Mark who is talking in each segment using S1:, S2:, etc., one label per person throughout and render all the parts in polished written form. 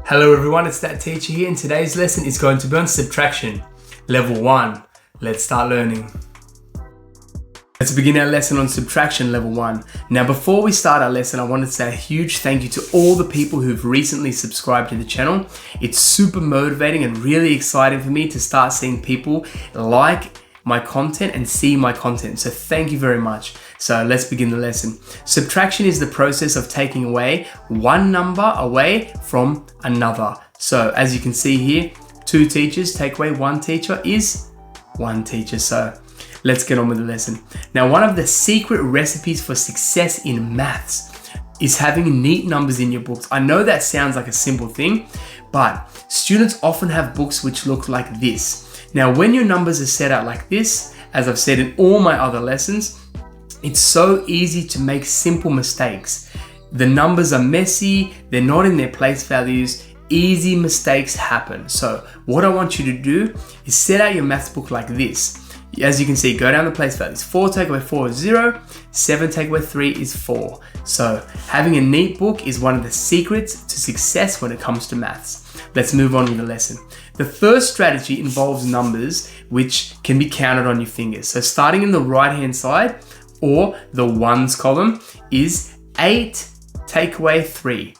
S1: Hello everyone, it's That Teacher here, and today's lesson is going to be on subtraction, level 1. Let's start learning. Let's begin our lesson on subtraction, level 1. Now before we start our lesson, I wanted to say a huge thank you to all the people who've recently subscribed to the channel. It's super motivating and really exciting for me to start seeing people like my content and see my content. So thank you very much. So let's begin the lesson. Subtraction is the process of taking away one number away from another. So as you can see here, 2 teachers take away 1 teacher is 1 teacher. So let's get on with the lesson. Now, one of the secret recipes for success in maths is having neat numbers in your books. I know that sounds like a simple thing, but students often have books which look like this. Now, when your numbers are set out like this, as I've said in all my other lessons, it's so easy to make simple mistakes. The numbers are messy, they're not in their place values, easy mistakes happen. So what I want you to do is set out your maths book like this. As you can see, go down the place values. 4 take away 4 is 0, 7 take away 3 is 4. So having a neat book is one of the secrets to success when it comes to maths. Let's move on with the lesson. The first strategy involves numbers which can be counted on your fingers. So starting in the right hand side, or the ones column, is 8 take away 3.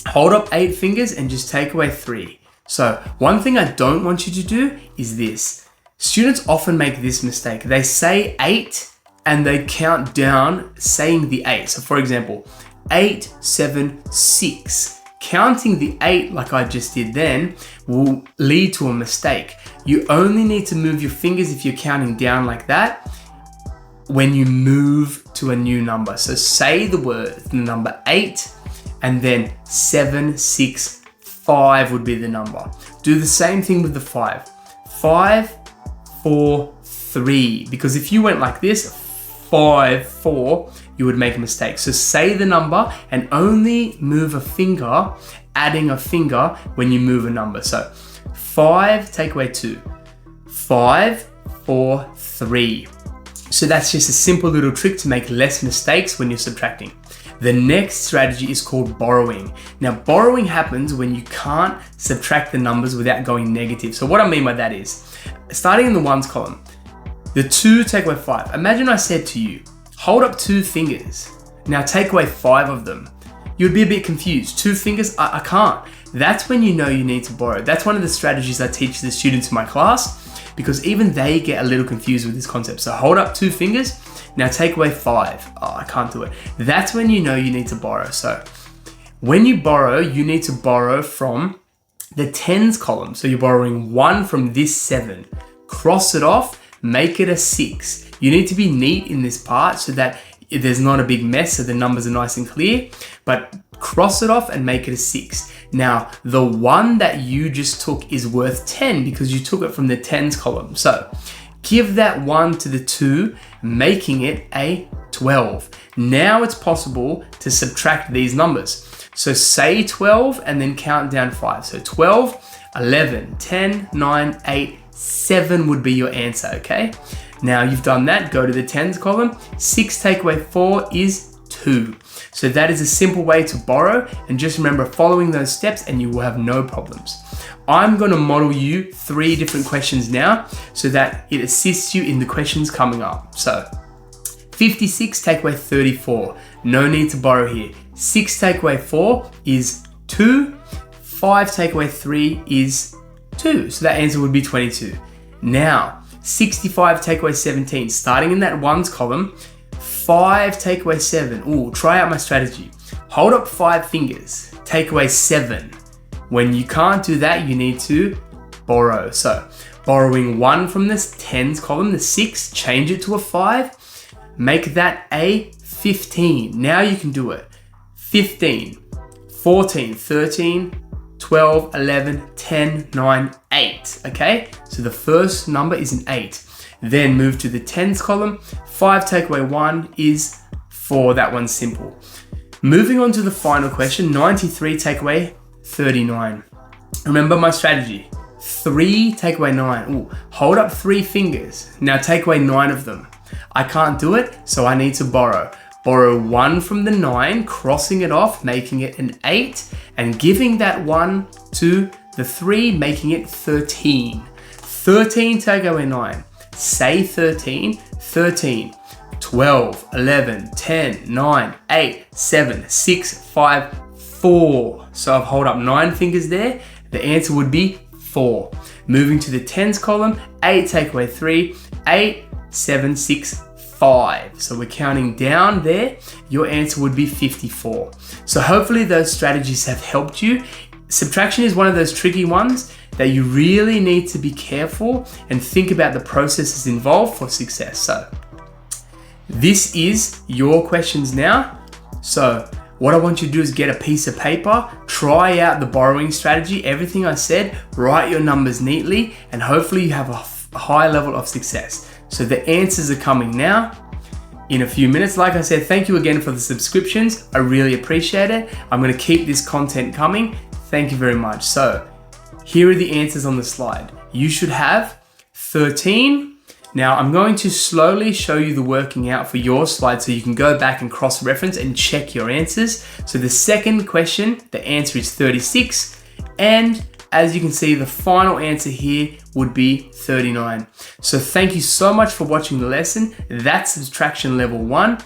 S1: Hold up 8 fingers and just take away 3. So one thing I don't want you to do is this. Students often make this mistake. They say 8 and they count down saying the 8. So for example, 8, 7, 6. Counting the 8 like I just did then will lead to a mistake. You only need to move your fingers if you're counting down like that when you move to a new number. So say the number 8 and then 7, 6, 5 would be the number. Do the same thing with the 5. 5, 4, 3. Because if you went like this, 5, 4, you would make a mistake. So say the number and only move a finger, adding a finger when you move a number. So 5 take away 2. 5, 4, 3. So that's just a simple little trick to make less mistakes when you're subtracting. The next strategy is called borrowing. Now, borrowing happens when you can't subtract the numbers without going negative. So what I mean by that is, starting in the ones column, the 2 take away 5. Imagine I said to you, hold up 2 fingers. Now take away 5 of them. You'd be a bit confused. 2 fingers? I can't. That's when you know you need to borrow. That's one of the strategies I teach the students in my class, because even they get a little confused with this concept. So hold up 2 fingers. Now take away 5. Oh, I can't do it. That's when you know you need to borrow. So when you borrow, you need to borrow from the tens column. So you're borrowing 1 from this 7. Cross it off, make it a 6. You need to be neat in this part so that there's not a big mess, so the numbers are nice and clear, but cross it off and make it a 6. Now, the 1 that you just took is worth 10 because you took it from the tens column. So give that 1 to the 2, making it a 12. Now it's possible to subtract these numbers. So say 12 and then count down 5. So 12, 11, 10, 9, 8, 7 would be your answer, okay? Now you've done that, go to the tens column. 6 take away 4 is 2. So that is a simple way to borrow, and just remember following those steps and you will have no problems. I'm going to model you 3 different questions now so that it assists you in the questions coming up. So 56 take away 34. No need to borrow here. 6 take away 4 is 2. 5 take away 3 is 2. So that answer would be 22. Now, 65 take away 17. Starting in that ones column, 5 take away 7. Ooh, try out my strategy. Hold up 5 fingers. Take away 7. When you can't do that, you need to borrow. So borrowing 1 from this tens column, the 6, change it to a 5. Make that a 15. Now you can do it. 15, 14, 13, 12, 11, 10, 9, 8, okay? So the first number is an 8. Then move to the tens column. 5 take away 1 is 4. That one's simple. Moving on to the final question, 93 take away 39. Remember my strategy. 3 take away 9. Ooh, hold up 3 fingers. Now take away 9 of them. I can't do it, so I need to borrow. borrow 1 from the 9, crossing it off, making it an 8, and giving that 1 to the 3, making it 13. 13 take away 9. Say 13, 13, 12, 11, 10, 9, 8, 7, 6, 5, 4. So I've held up 9 fingers there. The answer would be 4. Moving to the tens column, 8 take away 3, 8, 7, 6, 5. So we're counting down there. Your answer would be 54. So hopefully those strategies have helped you. Subtraction is one of those tricky ones that you really need to be careful and think about the processes involved for success. So this is your questions now. So what I want you to do is get a piece of paper, try out the borrowing strategy, everything I said, write your numbers neatly, and hopefully you have a high level of success. So the answers are coming now in a few minutes. Like I said, thank you again for the subscriptions. I really appreciate it. I'm going to keep this content coming. Thank you very much. So here are the answers on the slide. You should have 13. Now I'm going to slowly show you the working out for your slide so you can go back and cross-reference and check your answers. So the second question, the answer is 36. And as you can see, the final answer here would be 39. So thank you so much for watching the lesson. That's subtraction level 1.